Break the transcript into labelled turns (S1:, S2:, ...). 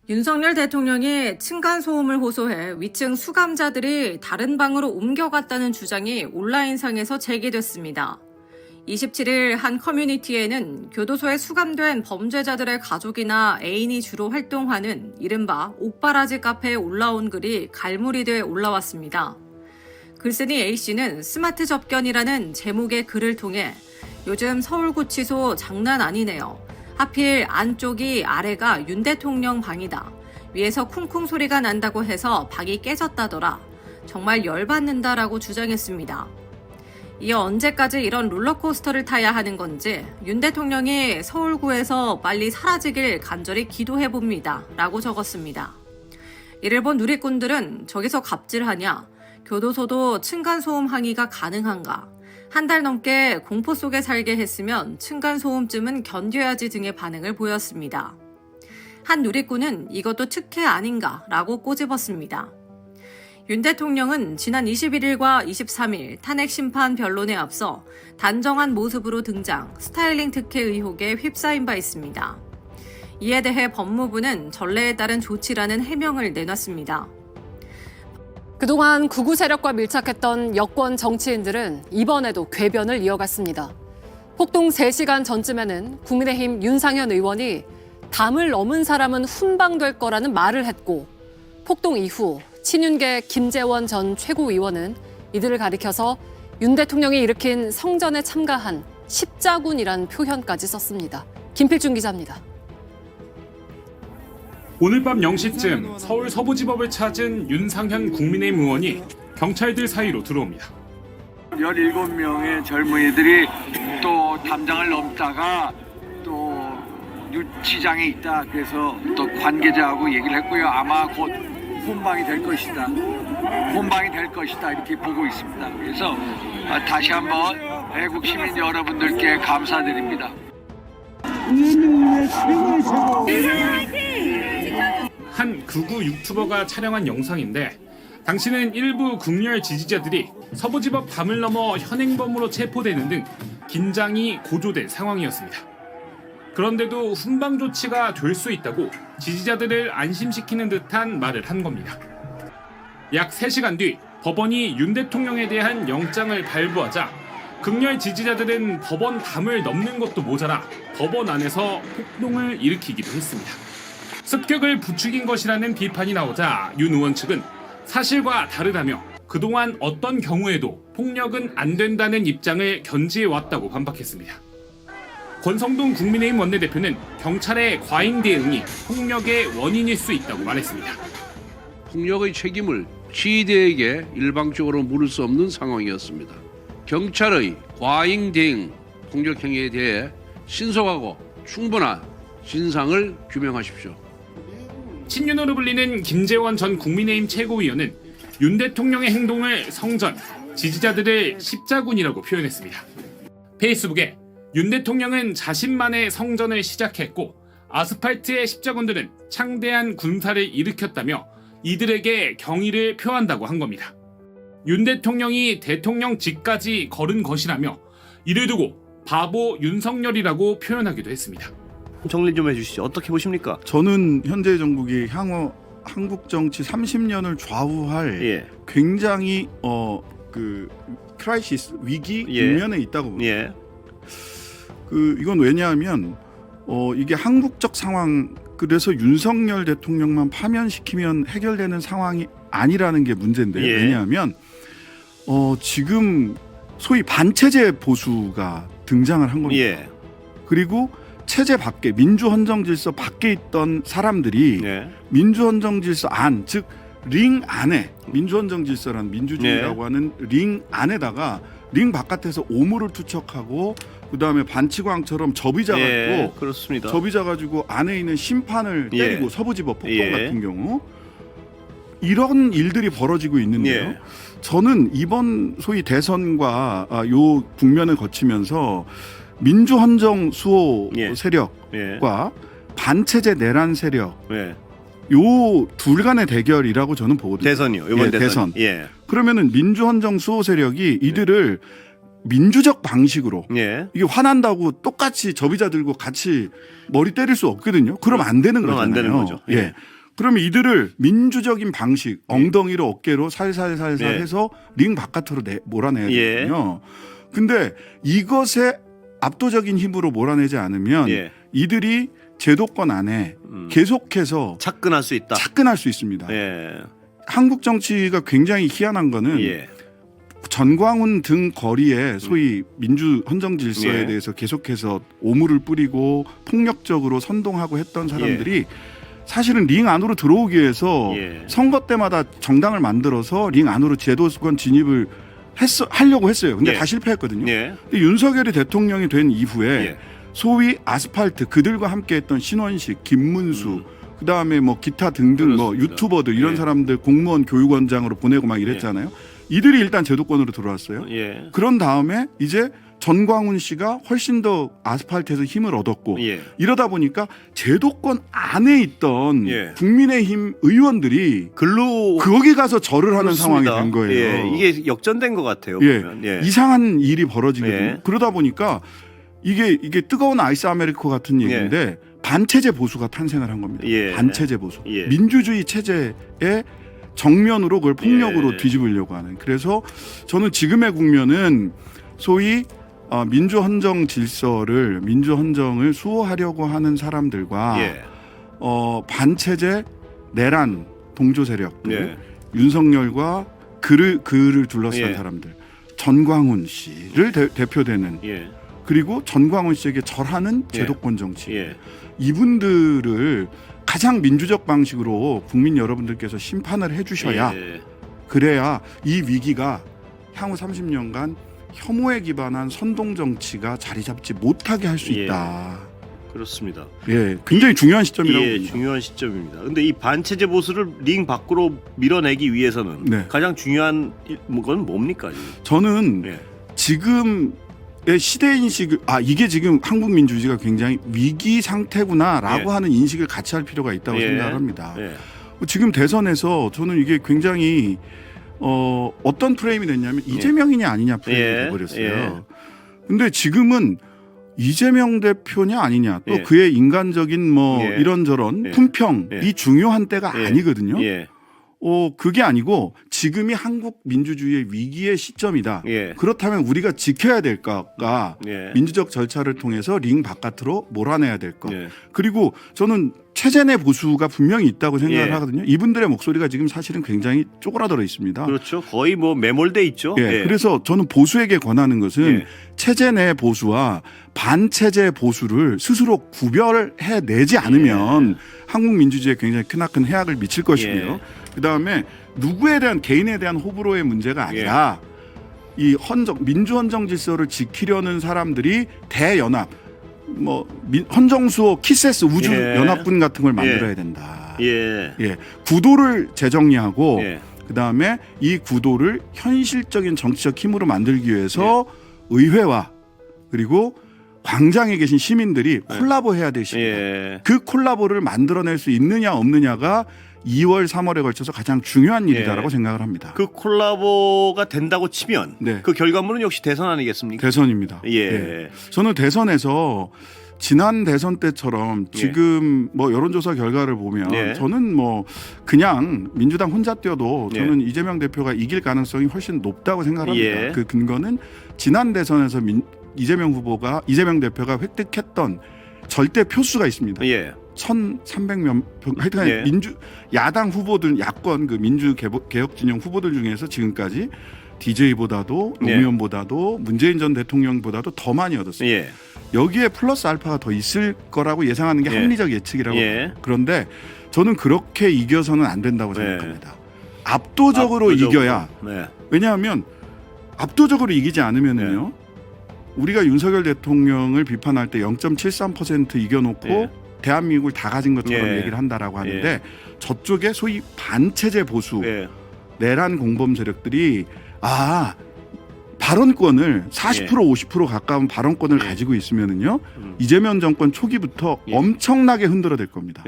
S1: 윤석열 대통령이 층간소음을 호소해 위층 수감자들이 다른 방으로 옮겨갔다는 주장이 온라인상에서 제기됐습니다. 27일 한 커뮤니티에는 교도소에 수감된 범죄자들의 가족이나 애인이 주로 활동하는 이른바 옥바라지 카페에 올라온 글이 갈무리 돼 올라왔습니다. 글쓴이 A씨는 스마트 접견이라는 제목의 글을 통해 요즘 서울구치소 장난 아니네요. 하필 안쪽이 아래가 윤 대통령 방이다. 위에서 쿵쿵 소리가 난다고 해서 방이 깨졌다더라. 정말 열받는다라고 주장했습니다. 이어 언제까지 이런 롤러코스터를 타야 하는 건지 윤 대통령이 서울구에서 빨리 사라지길 간절히 기도해봅니다. 라고 적었습니다. 이를 본 누리꾼들은 저기서 갑질하냐? 교도소도 층간소음 항의가 가능한가? 한 달 넘게 공포 속에 살게 했으면 층간소음쯤은 견뎌야지 등의 반응을 보였습니다. 한 누리꾼은 이것도 특혜 아닌가 라고 꼬집었습니다. 윤 대통령은 지난 21일과 23일 탄핵 심판 변론에 앞서 단정한 모습으로 등장, 스타일링 특혜 의혹에 휩싸인 바 있습니다. 이에 대해 법무부는 전례에 따른 조치라는 해명을 내놨습니다.
S2: 그동안 극우 세력과 밀착했던 여권 정치인들은 이번에도 궤변을 이어갔습니다. 폭동 3시간 전쯤에는 국민의힘 윤상현 의원이 담을 넘은 사람은 훈방될 거라는 말을 했고, 폭동 이후 친윤계 김재원 전 최고위원은 이들을 가리켜서 윤 대통령이 일으킨 성전에 참가한 십자군이란 표현까지 썼습니다. 김필중 기자입니다.
S3: 오늘 밤 0시쯤 서울 서부지법을 찾은 윤상현 국민의힘 의원이 경찰들 사이로 들어옵니다.
S4: 17명의 젊은이들이 또 담장을 넘다가 또 유치장에 있다. 그래서 또 관계자하고 얘기를 했고요. 아마 곧 혼방이 될 것이다. 혼방이 될 것이다. 이렇게 보고 있습니다. 그래서 다시 한번 애국 시민 여러분들께 감사드립니다.
S3: 한 극우 유튜버가 촬영한 영상인데 당시는 일부 극렬 지지자들이 서부지법 담을 넘어 현행범으로 체포되는 등 긴장이 고조된 상황이었습니다. 그런데도 훈방 조치가 될 수 있다고 지지자들을 안심시키는 듯한 말을 한 겁니다. 약 3시간 뒤 법원이 윤 대통령에 대한 영장을 발부하자 극렬 지지자들은 법원 담을 넘는 것도 모자라 법원 안에서 폭동을 일으키기도 했습니다. 습격을 부추긴 것이라는 비판이 나오자 윤 의원 측은 사실과 다르다며 그동안 어떤 경우에도 폭력은 안 된다는 입장을 견지해왔다고 반박했습니다. 권성동 국민의힘 원내대표는 경찰의 과잉 대응이 폭력의 원인일 수 있다고 말했습니다.
S5: 폭력의 책임을 시위대에게 일방적으로 물을 수 없는 상황이었습니다. 경찰의 과잉 대응 폭력 행위에 대해 신속하고 충분한 진상을 규명하십시오.
S3: 친윤으로 불리는 김재원 전 국민의힘 최고위원은 윤 대통령의 행동을 성전, 지지자들을 십자군이라고 표현했습니다. 페이스북에 윤 대통령은 자신만의 성전을 시작했고 아스팔트의 십자군들은 창대한 군사를 일으켰다며 이들에게 경의를 표한다고 한 겁니다. 윤 대통령이 대통령직까지 걸은 것이라며 이를 두고 바보 윤석열이라고 표현하기도 했습니다.
S6: 정리 좀 해주시죠. 어떻게 보십니까?
S7: 저는 현재 정국이 향후 한국 정치 30년을 좌우할 굉장히 크라이시스 위기 국면에 있다고 봅니다. 이건 왜냐하면 이게 한국적 상황, 그래서 윤석열 대통령만 파면시키면 해결되는 상황이 아니라는 게 문제인데요. 왜냐하면 지금 소위 반체제 보수가 등장을 한 겁니다. 그리고 체제 밖에, 민주헌정질서 밖에 있던 사람들이 민주헌정질서 안, 즉 링 안에, 민주헌정질서란 민주주의라고 하는 링 안에다가 링 바깥에서 오물을 투척하고 그다음에 반치광처럼 접이자 가지고
S6: 그렇습니다.
S7: 접이자 가지고 안에 있는 심판을 때리고 서부지법 폭동 같은 경우 이런 일들이 벌어지고 있는데요. 저는 이번 소위 대선과 요 국면을 거치면서 민주헌정 수호 세력과 반체제 내란 세력 요 둘 간의 대결이라고 저는 보거든요.
S6: 대선이요. 이번 대선.
S7: 그러면은 민주헌정 수호 세력이 이들을 민주적 방식으로 이게 화난다고 똑같이 접이자 들고 같이 머리 때릴 수 없거든요. 그럼 안 되는 거잖아요.
S6: 안 되는 거죠.
S7: 그러면 이들을 민주적인 방식, 엉덩이로 어깨로 살살살살
S6: 예.
S7: 해서 링 바깥으로 몰아내야
S6: 예.
S7: 되거든요. 근데 이것에 압도적인 힘으로 몰아내지 않으면
S6: 예.
S7: 이들이 제도권 안에 계속해서
S6: 착근할 수 있다.
S7: 착근할 수 있습니다.
S6: 예.
S7: 한국 정치가 굉장히 희한한 거는
S6: 예.
S7: 전광훈 등 거리에 소위 민주 헌정 질서에
S6: 예.
S7: 대해서 계속해서 오물을 뿌리고 폭력적으로 선동하고 했던 사람들이 사실은 링 안으로 들어오기 위해서
S6: 예.
S7: 선거 때마다 정당을 만들어서 링 안으로 제도권 진입을 하려고 했어요. 근데
S6: 예.
S7: 다 실패했거든요.
S6: 예.
S7: 근데 윤석열이 대통령이 된 이후에
S6: 예.
S7: 소위 아스팔트 그들과 함께했던 신원식, 김문수, 그다음에 뭐 기타 등등 뭐
S6: 그렇습니다.
S7: 유튜버들 이런
S6: 예.
S7: 사람들 공무원 교육원장으로 보내고 막 이랬잖아요. 이들이 일단 제도권으로 들어왔어요.
S6: 예.
S7: 그런 다음에 이제 전광훈 씨가 훨씬 더 아스팔트에서 힘을 얻었고
S6: 예.
S7: 이러다 보니까 제도권 안에 있던
S6: 예.
S7: 국민의힘 의원들이
S6: 글로
S7: 거기 가서 절을 하는
S6: 그렇습니다.
S7: 상황이 된 거예요.
S6: 예. 이게 역전된 것 같아요.
S7: 예.
S6: 보면. 예.
S7: 이상한 일이 벌어지거든요.
S6: 예.
S7: 그러다 보니까 이게 뜨거운 아이스 아메리코 같은 얘기인데 반체제 보수가 탄생을 한 겁니다.
S6: 예.
S7: 반체제 보수.
S6: 예.
S7: 민주주의 체제의 정면으로 그걸 폭력으로
S6: 예.
S7: 뒤집으려고 하는. 그래서 저는 지금의 국면은 소위 민주 헌정 질서를 민주 헌정을 수호하려고 하는 사람들과
S6: 예.
S7: 반체제 내란 동조 세력들
S6: 예.
S7: 윤석열과 그를 둘러싼
S6: 예.
S7: 사람들 전광훈 씨를 대표되는
S6: 예.
S7: 그리고 전광훈 씨에게 절하는
S6: 예.
S7: 제도권 정치
S6: 예.
S7: 이분들을 가장 민주적 방식으로 국민 여러분들께서 심판을 해주셔야
S6: 예.
S7: 그래야 이 위기가 향후 30년간 혐오에 기반한 선동 정치가 자리 잡지 못하게 할 수
S6: 예.
S7: 있다.
S6: 그렇습니다.
S7: 예, 굉장히 중요한 시점이라고
S6: 예,
S7: 봅니다.
S6: 중요한 시점입니다. 근데 이 반체제 보수를 링 밖으로 밀어내기 위해서는
S7: 네.
S6: 가장 중요한 건 뭡니까?
S7: 저는
S6: 예.
S7: 지금의 시대 인식을 이게 지금 한국 민주주의가 굉장히 위기 상태구나라고
S6: 예.
S7: 하는 인식을 같이 할 필요가 있다고
S6: 예.
S7: 생각을 합니다.
S6: 예.
S7: 지금 대선에서 저는 이게 굉장히 어떤 프레임이 됐냐면 이재명이냐 아니냐 프레임이
S6: 예.
S7: 돼버렸어요. 근데 지금은 이재명 대표냐 아니냐 또
S6: 예.
S7: 그의 인간적인 뭐
S6: 예.
S7: 이런저런
S6: 예.
S7: 품평이
S6: 예.
S7: 중요한 때가
S6: 예.
S7: 아니거든요.
S6: 예.
S7: 그게 아니고 지금이 한국 민주주의의 위기의 시점이다.
S6: 예.
S7: 그렇다면 우리가 지켜야 될 거가
S6: 예.
S7: 민주적 절차를 통해서 링 바깥으로 몰아내야 될 것.
S6: 예.
S7: 그리고 저는 체제 내 보수가 분명히 있다고 생각을
S6: 예.
S7: 하거든요. 이분들의 목소리가 지금 사실은 굉장히 쪼그라들어 있습니다.
S6: 그렇죠. 거의 뭐 매몰돼 있죠.
S7: 예. 그래서 저는 보수에게 권하는 것은
S6: 예.
S7: 체제 내 보수와 반체제 보수를 스스로 구별해 내지 않으면 한국 민주주의에 굉장히 크나큰 해악을 미칠 것이고요.
S6: 예.
S7: 그다음에 누구에 대한 개인에 대한 호불호의 문제가 아니라 이 민주 헌정 질서를 지키려는 사람들이 대연합 헌정수호 키세스 우주
S6: 예.
S7: 연합군 같은 걸 만들어야 된다.
S6: 예.
S7: 예. 구도를 재정리하고
S6: 예.
S7: 그다음에 이 구도를 현실적인 정치적 힘으로 만들기 위해서 의회와 그리고 광장에 계신 시민들이 콜라보해야 될 시기다.
S6: 예.
S7: 그 콜라보를 만들어낼 수 있느냐 없느냐가 2월, 3월에 걸쳐서 가장 중요한 일이다라고 생각을 합니다.
S6: 그 콜라보가 된다고 치면
S7: 네.
S6: 그 결과물은 역시 대선 아니겠습니까?
S7: 대선입니다.
S6: 예.
S7: 저는 대선에서 지난 대선 때처럼 지금 뭐 여론조사 결과를 보면
S6: 예.
S7: 저는 뭐 그냥 민주당 혼자 뛰어도 저는
S6: 예.
S7: 이재명 대표가 이길 가능성이 훨씬 높다고 생각합니다.
S6: 예.
S7: 그 근거는 지난 대선에서 이재명 대표가 획득했던 절대 표수가 있습니다.
S6: 예.
S7: 1,300명 하여튼
S6: 예.
S7: 야당 후보들 야권 그 민주 개혁 진영 후보들 중에서 지금까지 DJ보다도
S6: 예.
S7: 노무현보다도 문재인 전 대통령보다도 더 많이 얻었어요.
S6: 예.
S7: 여기에 플러스 알파가 더 있을 거라고 예상하는 게
S6: 예.
S7: 합리적 예측이라고
S6: 예.
S7: 봐요. 그런데 저는 그렇게 이겨서는 안 된다고
S6: 예.
S7: 생각합니다. 압도적으로 이겨야.
S6: 네.
S7: 왜냐하면 압도적으로 이기지 않으면은요. 우리가 윤석열 대통령을 비판할 때 0.73% 이겨놓고
S6: 예.
S7: 대한민국을 다 가진 것처럼
S6: 예.
S7: 얘기를 한다라고 하는데 저쪽에 소위 반체제 보수
S6: 예.
S7: 내란 공범 세력들이 발언권을 40% 50% 가까운 발언권을 가지고 있으면은요 이재명 정권 초기부터
S6: 예.
S7: 엄청나게 흔들어댈 겁니다.